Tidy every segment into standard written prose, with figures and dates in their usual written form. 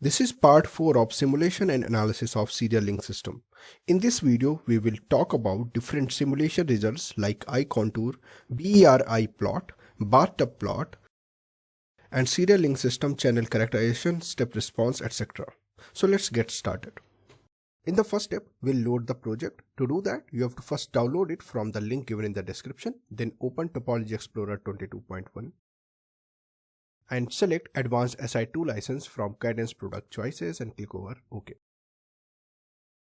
This is part 4 of simulation and analysis of serial link system. In this video, we will talk about different simulation results like eye contour, BER Eye plot, bathtub plot, and serial link system channel characterization, step response, etc. So let's get started. In the first step, we'll load the project. To do that, you have to first download it from the link given in the description, then open Topology Explorer 22.1. and select Advanced SI2 license from Cadence Product Choices and click over OK.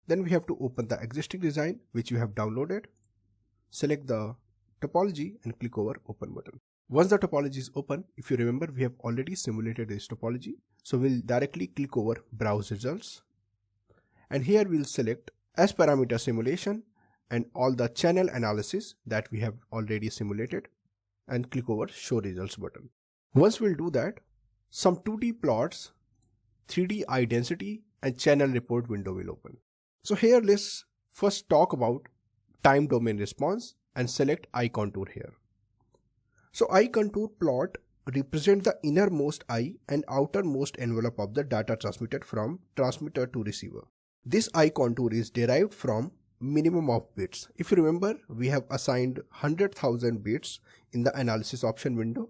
Then we have to open the existing design which you have downloaded. Select the topology and click over Open button. Once the topology is open, if you remember, we have already simulated this topology. So we'll directly click over Browse Results. And here we'll select S parameter simulation and all the channel analysis that we have already simulated and click over Show Results button. Once we'll do that, some 2D plots, 3D eye density and channel report window will open. So here let's first talk about time domain response and select eye contour here. So eye contour plot represent the innermost eye and outermost envelope of the data transmitted from transmitter to receiver. This eye contour is derived from minimum of bits. If you remember, we have assigned 100,000 bits in the analysis option window.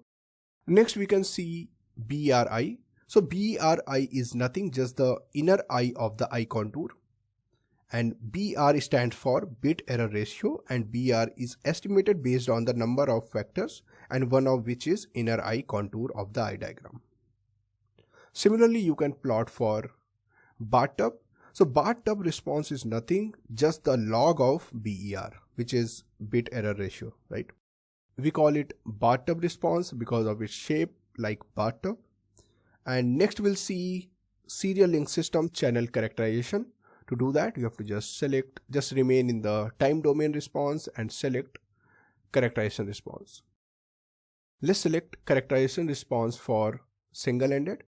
Next we can see BER Eye. So BER Eye is nothing, just the inner eye of the eye contour, and BER stands for bit error ratio, and BER is estimated based on the number of factors and one of which is inner eye contour of the eye diagram. Similarly, you can plot for bathtub. So bathtub response is nothing, just the log of BER, which is bit error ratio, right? We call it bathtub response because of its shape like bathtub. And next we'll see serial link system channel characterization. To do that, you have to just remain in the time domain response and select characterization response. Let's select characterization response for single-ended.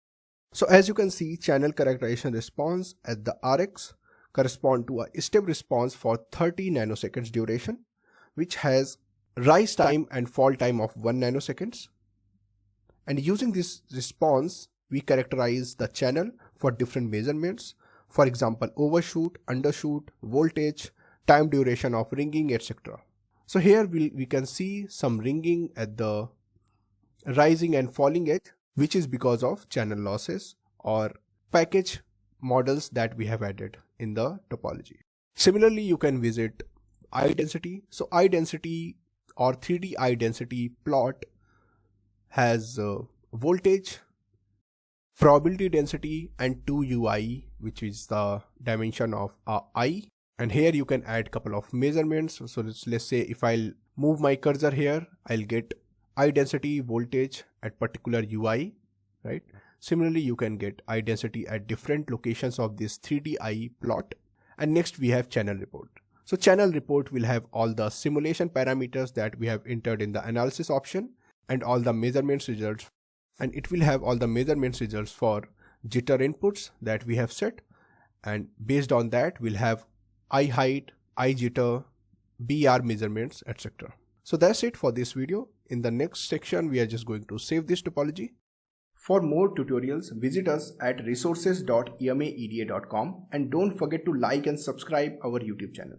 So as you can see, channel characterization response at the RX correspond to a step response for 30 nanoseconds duration, which has rise time and fall time of 1 nanoseconds. And using this response, we characterize the channel for different measurements. For example, overshoot, undershoot, voltage, time duration of ringing, etc. So here we can see some ringing at the rising and falling edge, which is because of channel losses or package models that we have added in the topology. Similarly, you can visit eye density. So eye density or 3D eye density plot has voltage, probability density and 2UI, which is the dimension of eye. And here you can add couple of measurements. So let's say if I'll move my cursor here, I'll get eye density, voltage at particular UI, right? Similarly, you can get eye density at different locations of this 3D eye plot. And next we have channel report. So channel report will have all the simulation parameters that we have entered in the analysis option and all the measurements results. And it will have all the measurements results for jitter inputs that we have set. And based on that, we'll have eye height, eye jitter, BER measurements, etc. So that's it for this video. In the next section, we are just going to save this topology. For more tutorials, visit us at resources.emaeda.com and don't forget to like and subscribe our YouTube channel.